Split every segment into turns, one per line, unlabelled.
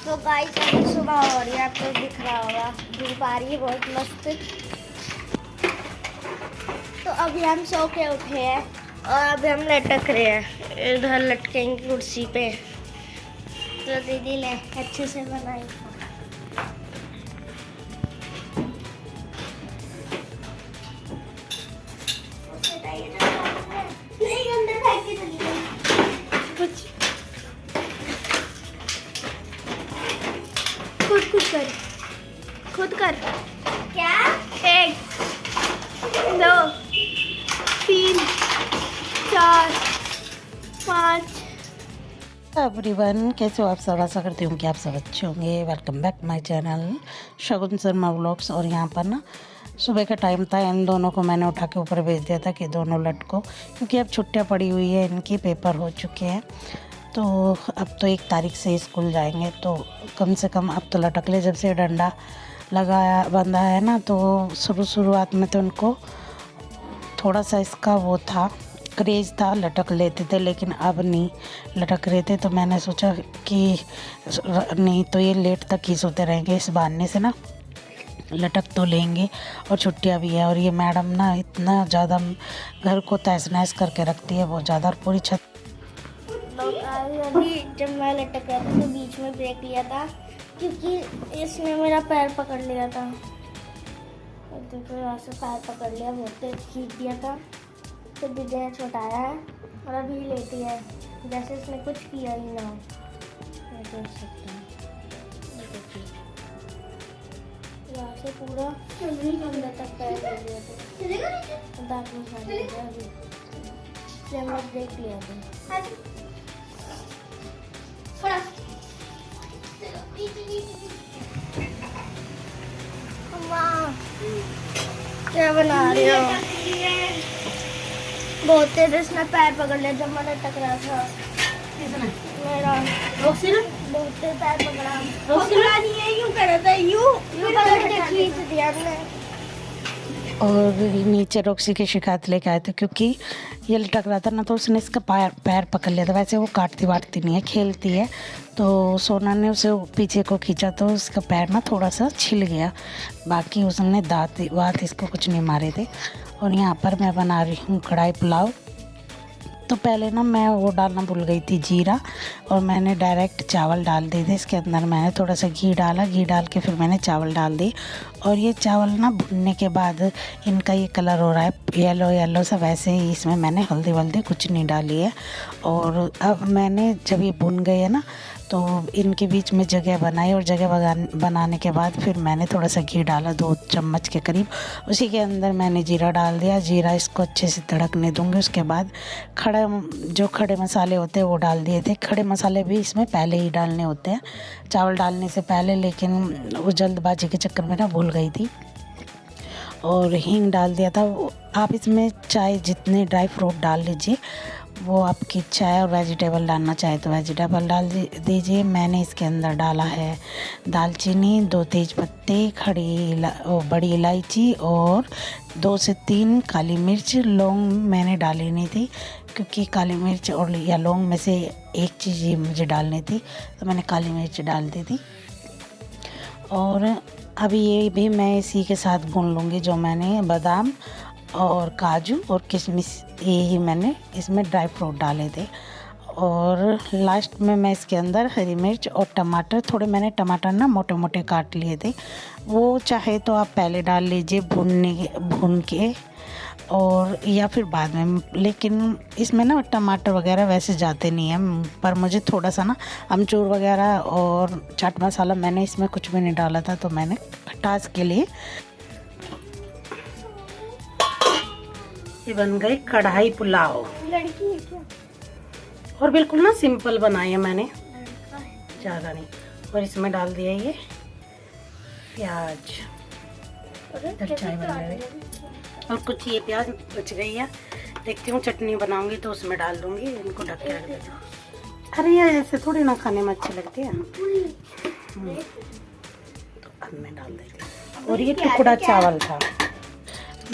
तो गाइस अभी सुबह हो रही है, आपको दिख रहा होगा धूप आ रही है बहुत मस्त। तो अभी हम सो के उठे हैं और अभी हम लटक रहे हैं, इधर लटकेंगे कुर्सी पे। तो दीदी ने अच्छे से बनाई। कुछ खुद कर, खुद कर। क्या? 1 2 3 4 5।
एवरीवन, कैसे हो आप सब? आशा करती हूँ कि आप सब अच्छे होंगे। Welcome back my channel Shagun Sharma vlogs. और यहाँ पर ना सुबह का टाइम था, इन दोनों को मैंने उठा के ऊपर भेज दिया था कि दोनों लटको, क्योंकि अब छुट्टियाँ पड़ी हुई है, इनकी पेपर हो चुके हैं। तो अब तो 1 तारीख से स्कूल जाएंगे, तो कम से कम अब तो लटक ले। जब से डंडा लगाया बंधा है ना, तो शुरुआत में तो उनको थोड़ा सा इसका वो था, क्रेज़ था, लटक लेते थे, लेकिन अब नहीं लटक रहे थे। तो मैंने सोचा कि नहीं तो ये लेट तक ही सोते रहेंगे, इस बहाने से ना लटक तो लेंगे। और छुट्टियां भी है, और ये मैडम ना इतना ज़्यादा घर को तहस नहस करके रखती है, बहुत ज़्यादा। और पूरी छत
अभी जब मैं लटक रहा था तो बीच में ब्रेक लिया था, क्योंकि इसने मेरा पैर पकड़ लिया था। देखो यहाँ से पैर पकड़ लिया, बहुत तेज खींच दिया था। तो दीदी ने छुटाया है और अभी लेटी है, जैसे इसने कुछ किया ही ना हो। ये देख सकते हैं, ये देखिए यहाँ से पूरा अंदर तक पैर ले लिया था, दांत में खा लिया था। अभी इसलिए हमने ब्रेक लिया था। क्या बना रही हो? बहुत तेज इसने पैर पकड़ लिया जब मैं लटक रहा था। मेरा बहुत तेज पैर पकड़ा नहीं है, यूं कर रहा था, यूं पकड़ के खींच दिया हमने।
और नीचे रॉक्सी की शिकायत लेके आए थे, क्योंकि ये लटक रहा था ना, तो उसने इसका पैर पकड़ लिया था। वैसे वो काटती वाटती नहीं है, खेलती है। तो सोना ने उसे पीछे को खींचा तो उसका पैर ना थोड़ा सा छिल गया, बाकी उसने दांत वात इसको कुछ नहीं मारे थे। और यहाँ पर मैं बना रही हूँ कढ़ाई पुलाव। तो पहले ना मैं वो डालना भूल गई थी, जीरा, और मैंने डायरेक्ट चावल डाल दिए थे। इसके अंदर मैंने थोड़ा सा घी डाला, घी डाल के फिर मैंने चावल डाल दिए। और ये चावल ना भुनने के बाद इनका ये कलर हो रहा है येलो येलो सा, वैसे ही इसमें मैंने हल्दी वल्दी कुछ नहीं डाली है। और अब मैंने जब ये भुन गए है ना, तो इनके बीच में जगह बनाई, और जगह बनाने के बाद फिर मैंने थोड़ा सा घी डाला, 2 चम्मच के करीब। उसी के अंदर मैंने जीरा डाल दिया। जीरा इसको अच्छे से तड़कने दूंगी। उसके बाद खड़े मसाले होते हैं वो डाल दिए थे। खड़े मसाले भी इसमें पहले ही डालने होते हैं, चावल डालने से पहले, लेकिन वो जल्दबाजी के चक्कर में ना भूल गई थी। और हींग डाल दिया था। आप इसमें चाहे जितने ड्राई फ्रूट डाल लीजिए, वो आपकी इच्छा है। और वेजिटेबल डालना चाहे तो वेजिटेबल डाल दीजिए। मैंने इसके अंदर डाला है दालचीनी, 2 तेज पत्ते, बड़ी इलायची, और 2 से 3 काली मिर्च। लौंग मैंने डाली नहीं थी, क्योंकि काली मिर्च और या लौंग में से एक चीज़ ही मुझे डालनी थी, तो मैंने काली मिर्च डाल दी थी। और अभी ये भी मैं इसी के साथ भून लूँगी, जो मैंने बादाम और काजू और किशमिश, ये ही मैंने इसमें ड्राई फ्रूट डाले थे। और लास्ट में मैं इसके अंदर हरी मिर्च और टमाटर, थोड़े मैंने टमाटर ना मोटे मोटे काट लिए थे, वो चाहे तो आप पहले डाल लीजिए भून के, और या फिर बाद में। लेकिन इसमें ना टमाटर वगैरह वैसे जाते नहीं हैं, पर मुझे थोड़ा सा ना अमचूर वगैरह और चाट मसाला मैंने इसमें कुछ भी नहीं डाला था, तो मैंने खटास के लिए। ये बन गई कढ़ाई पुलाव,
लड़की है क्या?
और बिल्कुल ना सिंपल बनाई है मैंने, ज़्यादा नहीं। और इसमें डाल दिया ये प्याज, चाय बन गई। और कुछ ये प्याज बच गई है, देखती हूँ चटनी बनाऊंगी तो उसमें डाल दूंगी। इनको ढक के रख देती हूँ। अरे यार ऐसे थोड़ी ना खाने में अच्छी लगती है। तो अब मैं डाल देती हूँ। और ये टुकड़ा चावल था,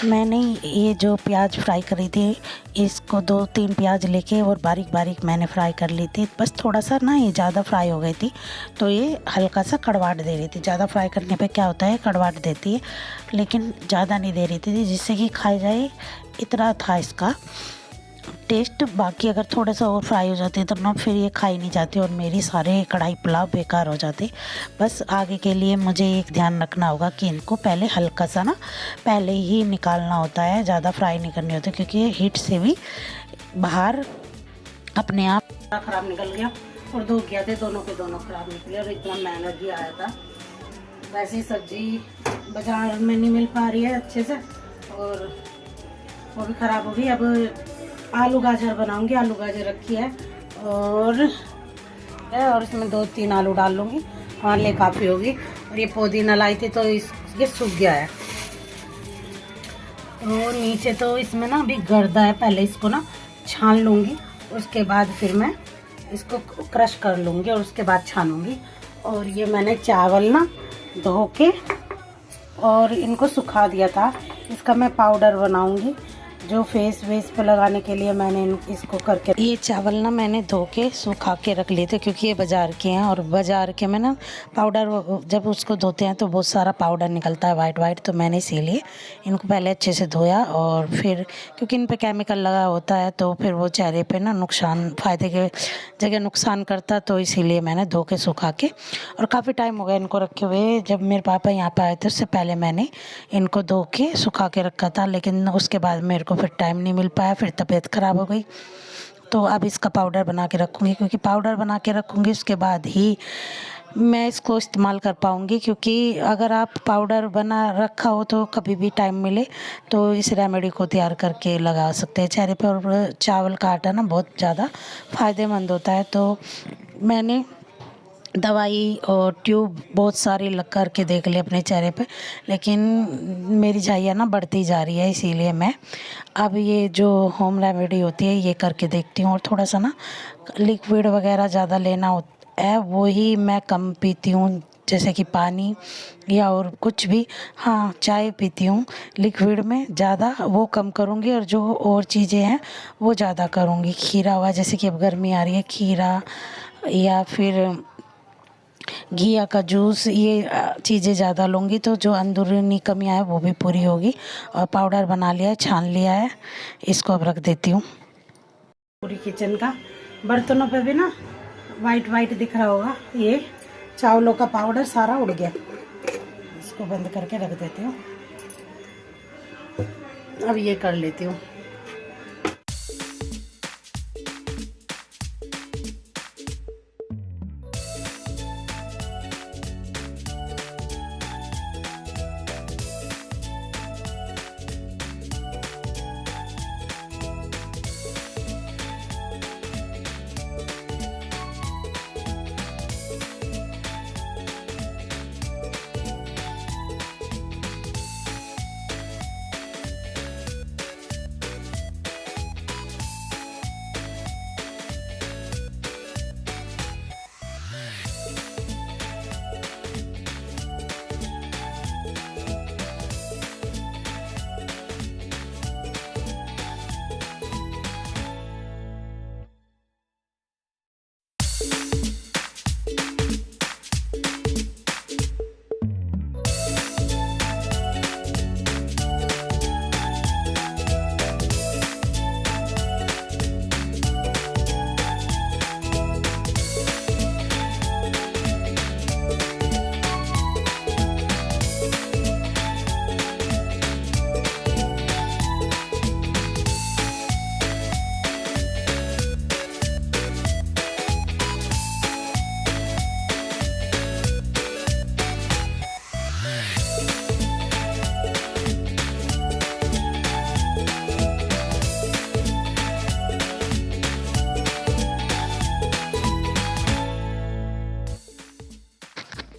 मैंने ये जो प्याज फ्राई करी थी, इसको 2-3 प्याज लेके और बारीक बारीक मैंने फ्राई कर ली थी। बस थोड़ा सा ना ये ज़्यादा फ्राई हो गई थी, तो ये हल्का सा कड़वाहट दे रही थी। ज़्यादा फ्राई करने पे क्या होता है, कड़वाहट देती है, लेकिन ज़्यादा नहीं दे रही थी जिससे कि खाई जाए, इतना था इसका टेस्ट। बाकी अगर थोड़ा सा और फ्राई हो जाते तो ना फिर ये खाई नहीं जाती और मेरी सारे कढ़ाई पुलाव बेकार हो जाते। बस आगे के लिए मुझे एक ध्यान रखना होगा कि इनको पहले हल्का सा ना पहले ही निकालना होता है, ज़्यादा फ्राई नहीं करनी होती, क्योंकि ये हीट से भी बाहर अपने आप ख़राब निकल गया और धो गया थे, दोनों के दोनों ख़राब निकले और इतना महंगा भी आया था। वैसे सब्जी बाज़ार में नहीं मिल पा रही है अच्छे से और वो भी ख़राब हो गई। अब आलू गाजर बनाऊंगी, आलू गाजर रखी है और इसमें 2-3 आलू डाल लूँगी, हाँ ले काफ़ी होगी। और ये पुदीना लाई थी तो ये सूख गया है, तो नीचे तो इसमें ना अभी गर्दा है, पहले इसको ना छान लूँगी, उसके बाद फिर मैं इसको क्रश कर लूँगी और उसके बाद छानूँगी। और ये मैंने चावल ना धो के और इनको सुखा दिया था, इसका मैं पाउडर बनाऊँगी जो फेस वेस पे लगाने के लिए मैंने इसको करके। ये चावल ना मैंने धो के सुखा के रख लिए थे, क्योंकि ये बाज़ार के हैं और बाज़ार के में ना पाउडर जब उसको धोते हैं तो बहुत सारा पाउडर निकलता है वाइट वाइट, तो मैंने इसीलिए इनको पहले अच्छे से धोया और फिर क्योंकि इन पे केमिकल लगा होता है तो फिर वो चेहरे पे ना नुकसान, फ़ायदे के जगह नुकसान करता, तो इसीलिए मैंने धो के सुखा के। और काफ़ी टाइम हो गया इनको रखे हुए, जब मेरे पापा यहाँ पे आए थे उससे पहले मैंने इनको धो के सुखा के रखा था, लेकिन उसके बाद मेरे को फिर टाइम नहीं मिल पाया, फिर तबीयत ख़राब हो गई। तो अब इसका पाउडर बना के रखूँगी, क्योंकि पाउडर बना के रखूँगी उसके बाद ही मैं इसको इस्तेमाल कर पाऊँगी। क्योंकि अगर आप पाउडर बना रखा हो तो कभी भी टाइम मिले तो इस रेमेडी को तैयार करके लगा सकते हैं चेहरे पे। और चावल का आटा ना बहुत ज़्यादा फ़ायदेमंद होता है, तो मैंने दवाई और ट्यूब बहुत सारी लग कर के देख ली अपने चेहरे पे, लेकिन मेरी झाइयाँ ना बढ़ती जा रही है, इसीलिए मैं अब ये जो होम रेमेडी होती है ये करके देखती हूँ। और थोड़ा सा ना लिक्विड वगैरह ज़्यादा लेना है, वो ही मैं कम पीती हूँ, जैसे कि पानी या और कुछ भी। हाँ, चाय पीती हूँ, लिक्विड में ज़्यादा वो कम करूँगी और जो और चीज़ें हैं वो ज़्यादा करूँगी। खीरा हुआ, जैसे कि अब गर्मी आ रही है, खीरा या फिर घिया का जूस, ये चीज़ें ज़्यादा लूँगी तो जो अंदरूनी कमियाँ है वो भी पूरी होगी। और पाउडर बना लिया है, छान लिया है, इसको अब रख देती हूँ। पूरी किचन का बर्तनों पे भी ना वाइट वाइट दिख रहा होगा, ये चावलों का पाउडर सारा उड़ गया। इसको बंद करके रख देती हूँ, अब ये कर लेती हूँ।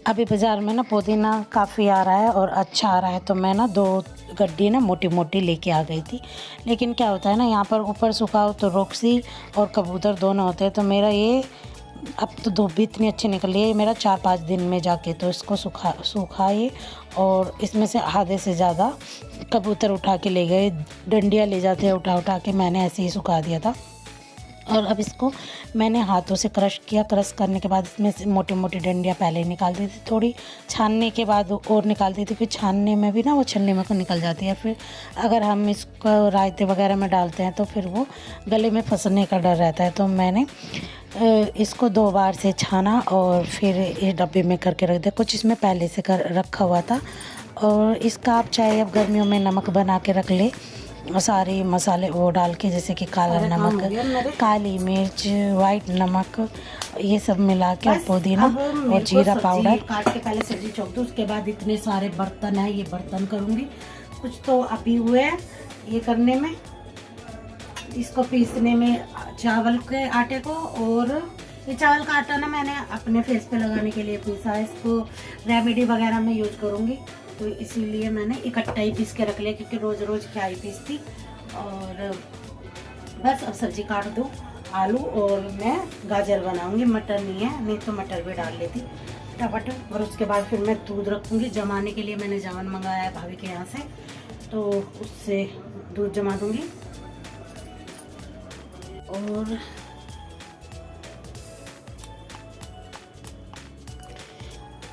अभी बाज़ार में ना पुदीना काफ़ी आ रहा है और अच्छा आ रहा है, तो मैं ना 2 गड्डी ना मोटी मोटी लेके आ गई थी। लेकिन क्या होता है ना, यहाँ पर ऊपर सुखाओ तो रॉक्सी और कबूतर दोनों होते हैं, तो मेरा ये अब तो धूप भी इतनी अच्छी निकल रही है मेरा 4-5 दिन में जाके तो इसको सुखाए और इसमें से आधे से ज़्यादा कबूतर उठा के ले गए, डंडियाँ ले जाते हैं उठा उठा के, मैंने ऐसे ही सुखा दिया था। और अब इसको मैंने हाथों से क्रश किया। क्रश करने के बाद इसमें से मोटी मोटी डंडियाँ पहले ही निकाल दी थी, थोड़ी छानने के बाद और निकाल दी थी, फिर छानने में भी ना वो छलनी में को निकल जाती है। फिर अगर हम इसको रायते वगैरह में डालते हैं तो फिर वो गले में फंसने का डर रहता है। तो मैंने इसको 2 बार से छाना और फिर इस डब्बे में करके रख दिया। कुछ इसमें पहले से कर रखा हुआ था। और इसका आप चाहे अब गर्मियों में नमक बना के रख ले, सारे मसाले वो डाल के, जैसे कि काला नमक, काली मिर्च, वाइट नमक, ये सब मिला के, और पुदीना और जीरा पाउडर काट के पहले सब्जी चौंक दूँ। उसके बाद इतने सारे बर्तन है, ये बर्तन करूँगी। कुछ तो अभी हुए हैं ये करने में, इसको पीसने में चावल के आटे को। और ये चावल का आटा ना मैंने अपने फेस पे लगाने के लिए पीसा है, इसको रेमेडी वगैरह में यूज करूँगी, तो इसीलिए मैंने इकट्ठा ही पीस के रख लिया, क्योंकि रोज़ रोज़ क्या ही पीसती। और बस अब सब्जी काट दूँ, आलू, और मैं गाजर बनाऊंगी, मटर नहीं है, नहीं तो मटर भी डाल लेती फटाफट। और उसके बाद फिर मैं दूध रखूँगी जमाने के लिए। मैंने जमन मंगाया है भाभी के यहाँ से, तो उससे दूध जमा दूँगी। और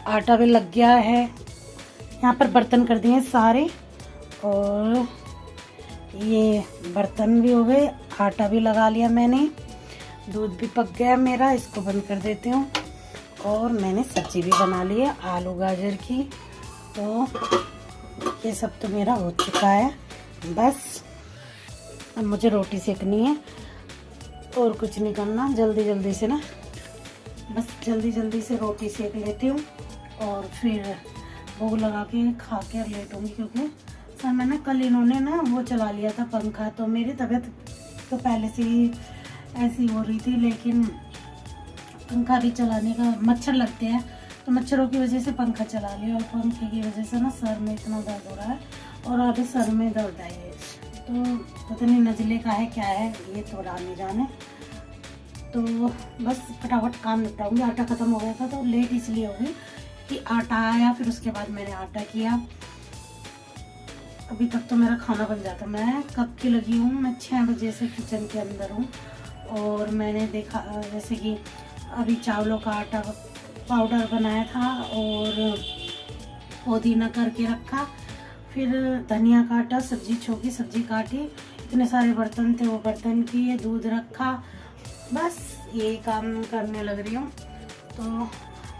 आटा भी लग गया है, यहाँ पर बर्तन कर दिए सारे, और ये बर्तन भी हो गए, आटा भी लगा लिया मैंने, दूध भी पक गया मेरा, इसको बंद कर देती हूँ। और मैंने सब्जी भी बना ली है आलू गाजर की, तो ये सब तो मेरा हो चुका है। बस अब मुझे रोटी सेकनी है और कुछ नहीं करना, जल्दी जल्दी से ना, बस जल्दी जल्दी से रोटी सेक लेती हूँ और फिर भोग लगा के खा के लेटूंगी। क्योंकि सर मैंने कल इन्होंने ना वो चला लिया था पंखा, तो मेरी तबीयत तो पहले से ही ऐसी हो रही थी, लेकिन पंखा भी चलाने का, मच्छर लगते हैं तो मच्छरों की वजह से पंखा चला लिया, और पंखे की वजह से ना सर में इतना दर्द हो रहा है, और आगे सर में दर्द है ये, तो पता नहीं नज़ले का है क्या है, ये तो नहीं जाने। तो बस फटाफट काम निपटाऊंगी। आटा ख़त्म हो गया था तो लेट इसलिए हो गई कि आटा आया, फिर उसके बाद मैंने आटा किया। अभी तक तो मेरा खाना बन जाता। मैं कब की लगी हूँ, मैं 6 बजे से किचन के अंदर हूँ, और मैंने देखा जैसे कि अभी चावलों का आटा पाउडर बनाया था और पुदीना करके रखा, फिर धनिया काटा, सब्जी छोकी, सब्जी काटी, इतने सारे बर्तन थे वो बर्तन किए, दूध रखा, बस यही काम करने लग रही हूँ। तो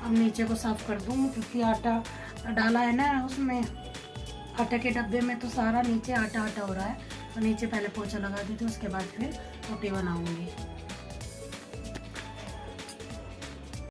अब नीचे को साफ़ कर दूँ, क्योंकि आटा डाला है ना उसमें, आटा के डब्बे में, तो सारा नीचे आटा आटा हो रहा है, तो नीचे पहले पोछा लगा देती हूँ, उसके बाद फिर रोटी बनाऊँगी।